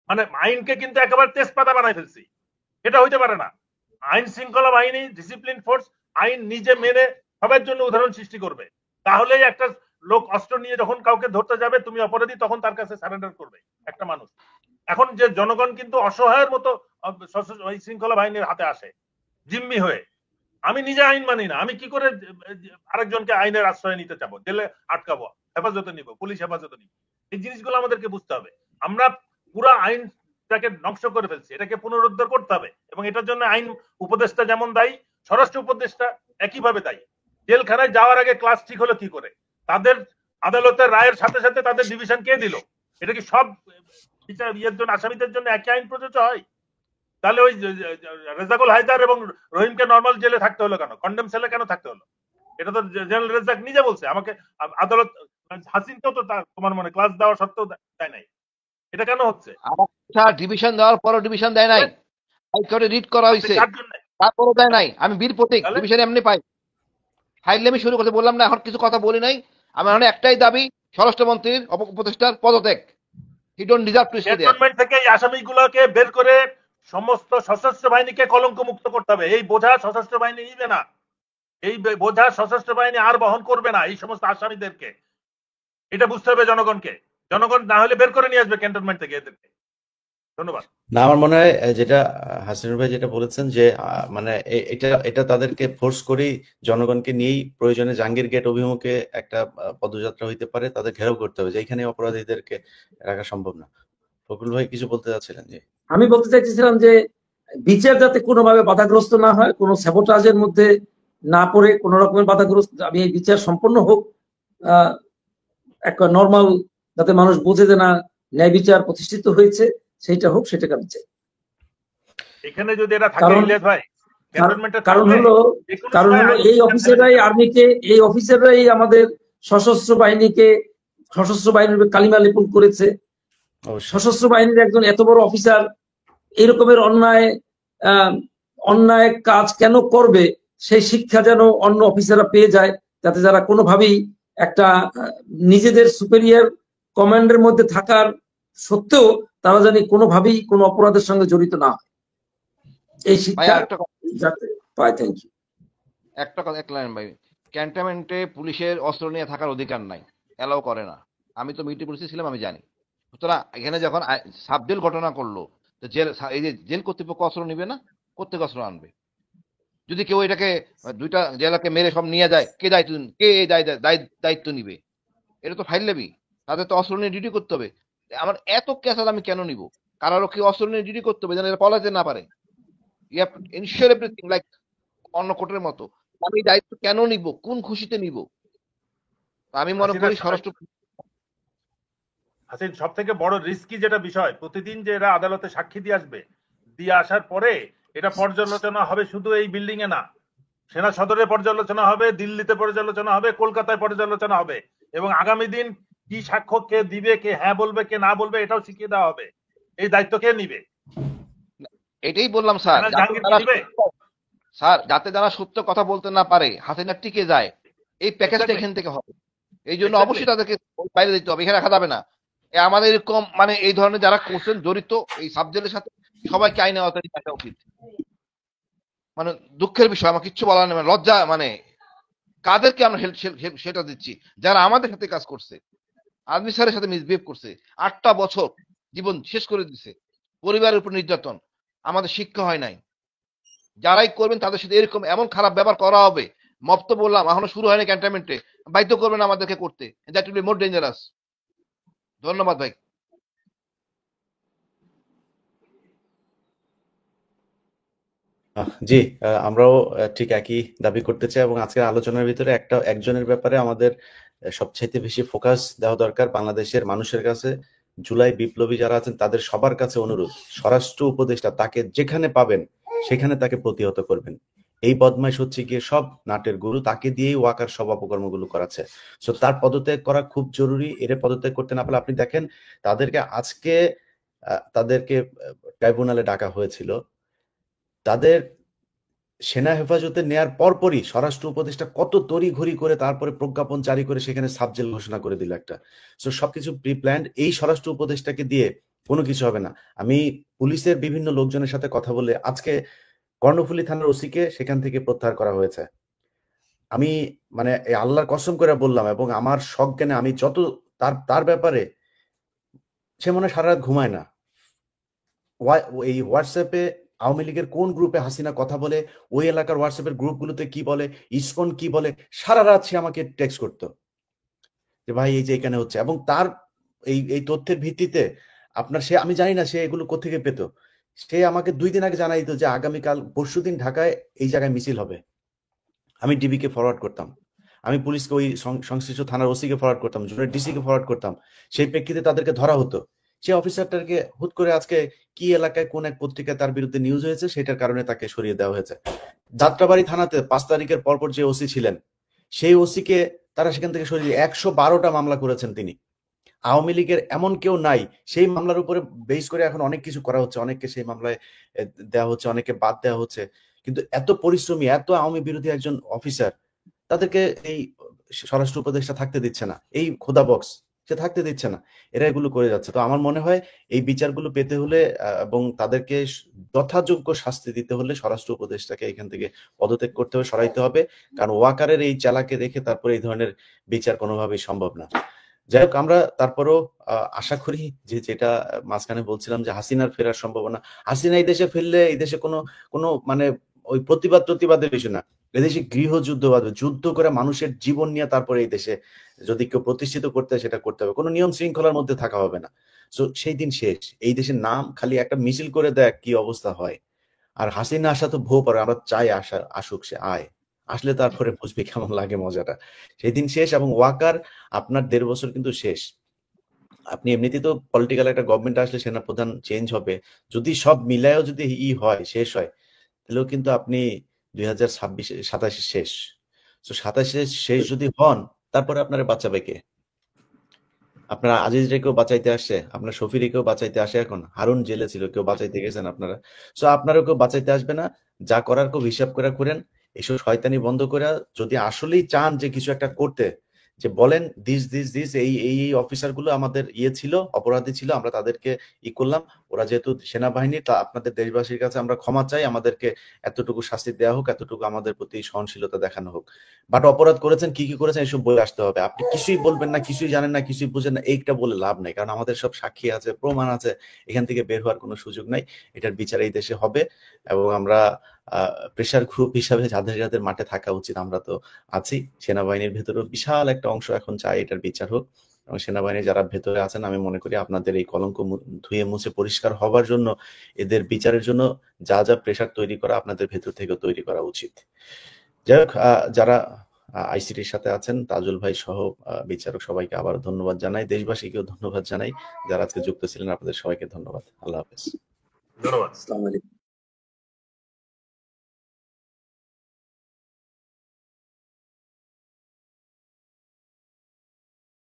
মানে আইনকে কিন্তু একেবারে তেজপাতা বানাই ফেলছি, এটা হইতে পারে না। আইন শৃঙ্খলা বাহিনী, ডিসিপ্লিন ফোর্স আইন নিজে মেনে সবার জন্য উদাহরণ সৃষ্টি করবে, তাহলেই একটা লোক অস্ত্র নিয়ে যখন কাউকে ধরতে যাবে তুমি অপরাধী, তখন তার কাছে সারেন্ডার করবে একটা মানুষ। এখন যে জনগণ কিন্তু অসহায়ের মতো শৃঙ্খলা বাহিনীর হাতে আসে জিম্মি হয়ে। আমি নিজে আইন মানি না, আমি কি করে আরেকজনকে আইনের আশ্রয় নিতে চাবো, জেলে আটকাবো, হেফাজতে নিব, পুলিশ হেফাজতে নিব? এই জিনিসগুলো আমাদেরকে বুঝতে হবে। আমরা পুরো আইনটাকে ধ্বংস করে ফেলছি, এটাকে পুনরুদ্ধার করতে হবে। এবং এটার জন্য আইন উপদেষ্টা যেমন দায়ী, স্বরাষ্ট্র উপদেষ্টা একইভাবে দায়ী। জেলখানায় যাওয়ার আগে ক্লাস ঠিক হলো কি করে? তাদের আদালতের রায়ের সাথে সাথে তাদের ডিভিশন কে দিল? এটা কি সব ইয়ের জন্য, আসামিদের জন্য একই আইন প্রযোজ্য হয়? তাহলে ওই রেজাকুল হায়দার এবং রহিমকে নর্মাল জেলে থাকতে হলো কেন, কন্ডেম সেলে কেন থাকতে হলো? এটা তো জেনারেল রেজাক নিজে বলছে আমাকে। আদালত হাসিনকেও তো তোমার মনে ক্লাস দেওয়া সত্ত্বেও দেয় নাই। এটা কেন হচ্ছে? ডিভিশন দেওয়ার পরও ডিভিশন দেয় নাই, হাইকোর্টে রিট করা হয়েছে, তারপরও দেয় নাই। আমি বীর প্রতীক ডিভিশন এমনি পাই। ফাইলে আমি শুরু করতে বললাম না, এখন কিছু কথা বলি নাই। আমার এখন একটাই দাবি, স্বরাষ্ট্রমন্ত্রীর উপদেষ্টার পদত্যাগ। He don't deserve to stay there. Cantonment থেকে এই আসামিগুলোকে বের করে সমস্ত সশস্ত্র বাহিনীকে কলঙ্ক মুক্ত করতে হবে। এই বোঝা সশস্ত্র বাহিনী নিবে না, এই বোঝা সশস্ত্র বাহিনী আর বহন করবে না, এই সমস্ত আসামিদেরকে। এটা বুঝতে হবে জনগণকে। জনগণ না হলে বের করে নিয়ে আসবে ক্যান্টনমেন্ট থেকে এদেরকে। ধন্যবাদ। না, আমার মনে হয় যেটা হাসিনুর ভাই যেটা বলেছেন যে মানে এটা এটা তাদেরকে ফোর্স করেই জনগণকে নিয়েই প্রয়োজনে জাহাঙ্গীর গেট অভিমুখে একটা পদযাত্রা হইতে পারে, তাদের ঘেরাও করতে হবে, যেখানে অপরাধীদেরকে রাখা সম্ভব না। ফখরুল ভাই কিছু বলতে চাচ্ছিলেন? যে আমি বলতে চাইছিলাম যে বিচার যাতে কোনোভাবে বাধাগ্রস্ত না হয়, কোনো স্যাবোটাজের মধ্যে না পড়ে, কোন রকমের বাধাগ্রস্ত, আমি এই বিচার সম্পন্ন হোক, একটা নর্মাল, যাতে মানুষ বোঝে যে না ন্যায় বিচার প্রতিষ্ঠিত হয়েছে, সেইটা হোক, সেটাকে আমি চাই। এখানে যদি এটা থাকে ইলিয়াস ভাই, কারণ হলো এই অফিসাররাই আর্মিকে, এই অফিসাররাই আমাদের সশস্ত্র বাহিনীর কালিমা লেপন করেছে। সশস্ত্র বাহিনীর একজন এত বড় অফিসার এরকমের অন্যায় কাজ কেন করবে, সেই শিক্ষা যেন অন্য অফিসাররা পেয়ে যায়, যাতে যারা কোনোভাবেই একটা নিজেদের সুপেরিয়র কমান্ডের মধ্যে থাকার সত্ত্বেও তারা জানি কোনোভাবেই কোনো অপরাধের সঙ্গে জড়িত না হয়, এই শিক্ষা যাতে পায়। Thank you. একটা কথা, এক লাইন ভাই। ক্যান্টনমেন্টে পুলিশের অস্ত্র নিয়ে থাকার অধিকার নাই, অ্যালাউ করে না। আমি তো মিলিটারি পুলিশে ছিলাম, আমি জানি। সুতরাং এখানে যখন সাবজেল ঘটনা করলো, জেল, এই যে জেল কর্তৃপক্ষ অস্ত্র নিবে না, কোত্থেকে অস্ত্র আনবে? যদি কেউ এটাকে দুইটা জেলাকে মেরে সব নিয়ে যায়, কে দায়িত্ব নিবে? এটা তো ফাইল লেবি, তাদের তো অস্ত্র নিয়ে ডিউটি করতে হবে। আমার এত ক্যাসাল আমি কেন নিব? কারারক্ষী অস্ত্র নিয়ে ডিউটি করতে হবে যেন এরা পলাতে না পারে। You have to ensure everything like অন্য কোর্টের মতো। আমি দায়িত্ব কেন নিব? কোন খুশিতে নিব? আমি মনে করি স্বরাষ্ট্র হাসিন সব থেকে বড় রিস্কি যেটা বিষয়, প্রতিদিন যে এরা আদালতে সাক্ষী দিয়ে আসবে, দিয়ে আসার পরে এটা পর্যালোচনা হবে শুধু এই বিল্ডিং এ না, সেনা সদরে পর্যালোচনা হবে, দিল্লিতে পর্যালোচনা হবে, কলকাতায় পর্যালোচনা হবে, এবং আগামী দিন কি সাক্ষ্য কে দিবে, কে হ্যাঁ বলবে, কে না বলবে, এটাও শিখিয়ে দেওয়া হবে। এই দায়িত্ব কে নিবে? এটাই বললাম স্যার, যাতে যারা সত্য কথা বলতে না পারে, হাসিনা টিকে যায়, এই প্যাকেজটা এখান থেকে হবে। এই জন্য অবশ্যই তাদেরকে বাইরে দিতে হবে, এখানে রাখা যাবে না। আমাদের এরকম মানে এই ধরনের যারা করছেন জড়িত এই সাবজেক্টের সাথে, সবাইকে আইনে আওতায় রাখা উচিত। মানে দুঃখের বিষয়, আমার কিচ্ছু বলার নেই, লজ্জা। মানে কাদেরকে আমরা সেটা দিচ্ছি? যারা আমাদের সাথে কাজ করছে, আর্মি স্যারের সাথে মিসবিহেভ করছে, 8টা বছর জীবন শেষ করে দিছে, পরিবারের উপর নির্যাতন, আমাদের শিক্ষা হয় নাই। যারাই করবেন তাদের সাথে এরকম এমন খারাপ ব্যবহার করা হবে। মব তো বললাম এখনো শুরু হয়নি, ক্যান্টনমেন্টে বাধ্য করবেন আমাদেরকে করতে। That will be more dangerous. ধন্যবাদ ভাই। জি, আমরাও ঠিক একই দাবি করতে চাই, এবং আজকের আলোচনার ভিতরে একজনের ব্যাপারে আমাদের সবচাইতে বেশি ফোকাস দেওয়া দরকার। বাংলাদেশের মানুষের কাছে জুলাই বিপ্লবী যারা আছেন তাদের সবার কাছে অনুরোধ, স্বরাষ্ট্র উপদেষ্টা তাকে যেখানে পাবেন সেখানে তাকে প্রতিহত করবেন। এই বদমাইশ হচ্ছে গিয়ে সব নাটের গুরু, তাকে দিয়েই ওয়াকার সব অপকর্মগুলো করাচ্ছে। সো তার পদত্যাগ করা খুব জরুরি। এর পদত্যাগ করতে না পারলে আপনি দেখেন তাদেরকে ট্রাইব্যুনালে ডাকা হয়েছিল, তাদের সেনা হেফাজতে নেয়ার পরপরই স্বরাষ্ট্র উপদেষ্টা কত তড়িঘড়ি করে তারপরে প্রজ্ঞাপন জারি করে সেখানে সাবজেল ঘোষণা করে দিল একটা। সো সবকিছু প্রি প্ল্যান্ড। এই স্বরাষ্ট্র উপদেষ্টাকে দিয়ে কোনো কিছু হবে না। আমি পুলিশের বিভিন্ন লোকজনের সাথে কথা বলে আজকে কর্ণফুলী থানার ওসিকে সেখান থেকে প্রত্যাহার করা হয়েছে। আমি মানে এই আল্লাহর কসম করে বললাম, এবং আমার সজ্ঞানে আমি যত তার ব্যাপারে, সে মনে হয় সারা রাত ঘুমায় না। এই হোয়াটসঅ্যাপে আওয়ামী লীগের কোন গ্রুপে হাসিনা কথা বলে, ওই এলাকার হোয়াটসঅ্যাপের গ্রুপগুলোতে কি বলে, ইসকন কি বলে, সারা রাত সে আমাকে টেক্সট করতো যে ভাই এই যে এখানে হচ্ছে, এবং তার এই তথ্যের ভিত্তিতে আপনার সে, আমি জানি না সে এগুলো কোত্থেকে পেত, সে আমাকে 2 দিন আগে জানাই দিত যে আগামীকাল পরশুদিন ঢাকায় এই জায়গায় মিছিল হবে। আমি ডিবিকে ফরওয়ার্ড করতাম, আমি পুলিশকে ওই সংশ্লিষ্ট থানার ওসিকে ফরওয়ার্ড করতাম, জুনিয়র ডিসিকে ফরওয়ার্ড করতাম। সেই প্রেক্ষিতে তাদেরকে ধরা হতো। সে অফিসারটাকে হুট করে আজকে কি এলাকায় কোন এক পত্রিকায় তার বিরুদ্ধে নিউজ হয়েছে, সেটার কারণে তাকে সরিয়ে দেওয়া হয়েছে। যাত্রাবাড়ি থানাতে 5 তারিখের পরপর যে ওসি ছিলেন, সেই ওসিকে তারা সেখান থেকে সরিয়ে 112টা মামলা করেছেন তিনি। আওয়ামী লীগের এমন কেউ নাই, সেই মামলার উপরে বেস করে এখন অনেক কিছু করা হচ্ছে, অনেককে সেই মামলায় দেওয়া হচ্ছে, অনেকে বাদ দেওয়া হচ্ছে। কিন্তু এত পরিশ্রমী, এত আওয়ামী বিরোধী একজন অফিসার, তাদেরকে এই স্বরাষ্ট্র উপদেষ্টা থাকতে দিচ্ছে না, এই খোদা বক্স সে থাকতে দিচ্ছে না, এরা এগুলো করে যাচ্ছে। তো আমার মনে হয় এই বিচারগুলো পেতে হলে এবং তাদেরকে যথাযোগ্য শাস্তি দিতে হলে স্বরাষ্ট্র উপদেষ্টাকে এখান থেকে পদত্যাগ করতে হবে, সরাইতে হবে। কারণ ওয়াকারের এই চালাকে দেখে তারপরে এই ধরনের বিচার কোনোভাবেই সম্ভব না। যাই হোক, আমরা তারপরও আশা করি যে, যেটা মাঝখানে বলছিলাম যে হাসিনার ফেরার সম্ভাবনা, হাসিনা এই দেশে ফেললে এই দেশে কোনো মানে ওই প্রতিবাদের বিষয় না, এদেশে গৃহযুদ্ধ বাঁধবে, যুদ্ধ করে মানুষের জীবন নিয়ে তারপরে এই দেশে যদি কেউ প্রতিষ্ঠিত করতে হয় সেটা করতে হবে, কোনো নিয়ম শৃঙ্খলার মধ্যে থাকা হবে না। তো সেই দিন শেষ। এই দেশের নাম খালি একটা মিছিল করে দেয় কি অবস্থা হয়। আর হাসিনা আসা তো ভো পরে, আমরা চাই আসুক, সে আয়, আসলে তারপরে বুঝবে কেমন লাগে মজাটা। সেই দিন শেষ। এবং ওয়াকার আপনার 1.5 বছর কিন্তু শেষ। আপনি এমনিতেই তো পলিটিক্যাল একটা গভর্নমেন্ট আসলে সেনাপ্রধান চেঞ্জ হবে, যদি সব মিলায়ও যদি হয়, শেষ হয়, তাহলেও কিন্তু আপনি 2027 শেষ। তো 27 শেষ যদি হন, তারপরে আপনারা বাঁচাবে কে? আপনারা আজিজরে কেউ বাঁচাইতে আসছে, আপনার শফিরে কেউ বাঁচাইতে আসে? এখন হারুন জেলে ছিল, কেউ বাঁচাইতে গেছেন আপনারা? সো আপনারও কেউ বাঁচাইতে আসবে না। যা করার কেউ হিসাব করে করেন, এসব শয়তানি বন্ধ করে যদি আসলেই চান যে কিছু একটা করতে, যে বলেন দিস এই অফিসার গুলো আমাদের ছিল, অপরাধী ছিল, আমরা তাদেরকে করলাম, ওরা যেহেতু সেনাবাহিনী, তা আপনাদের দেশবাসীর কাছে আমরা ক্ষমা চাই, আমাদেরকে এতটুকু শাস্তি দেওয়া হোক, এতটুকু আমাদের প্রতি সহনশীলতা দেখানো হোক। বাট অপরাধ করেছেন, কি করেছেন, এসব বলে আসতে হবে। আপনি কিছুই বলবেন না, কিছুই জানেন না, কিছুই বুঝেন না, এইটা বলে লাভ নাই, কারণ আমাদের সব সাক্ষী আছে, প্রমাণ আছে, এখান থেকে বের হওয়ার কোনো সুযোগ নাই। এটার বিচার এই দেশে হবে। এবং আমরা প্রেশার গ্রুপ হিসাবে যাদের মাঠে থাকা উচিত আমরা তো আছি। সেনাবাহিনীর ভেতরেও বিশাল একটা অংশ এখন চায় এটার বিচার হোক, এবং সেনাবাহিনী যারা ভেতরে আছেন, আমি মনে করি আপনাদের এই কলঙ্ক ধুয়ে মুছে পরিষ্কার হবার জন্য, এদের বিচারের জন্য যা প্রেশার তৈরি করা আপনাদের ভেতর থেকে তৈরি করা উচিত। যাই হোক, যারা আইসিটির সাথে আছেন, তাজুল ভাই সহ বিচারক সবাইকে আবার ধন্যবাদ জানাই, দেশবাসীকেও ধন্যবাদ জানাই, যারা আজকে যুক্ত ছিলেন, আপনাদের সবাইকে ধন্যবাদ। আল্লাহ হাফেজ। ধন্যবাদ। আসসালামু আলাইকুম।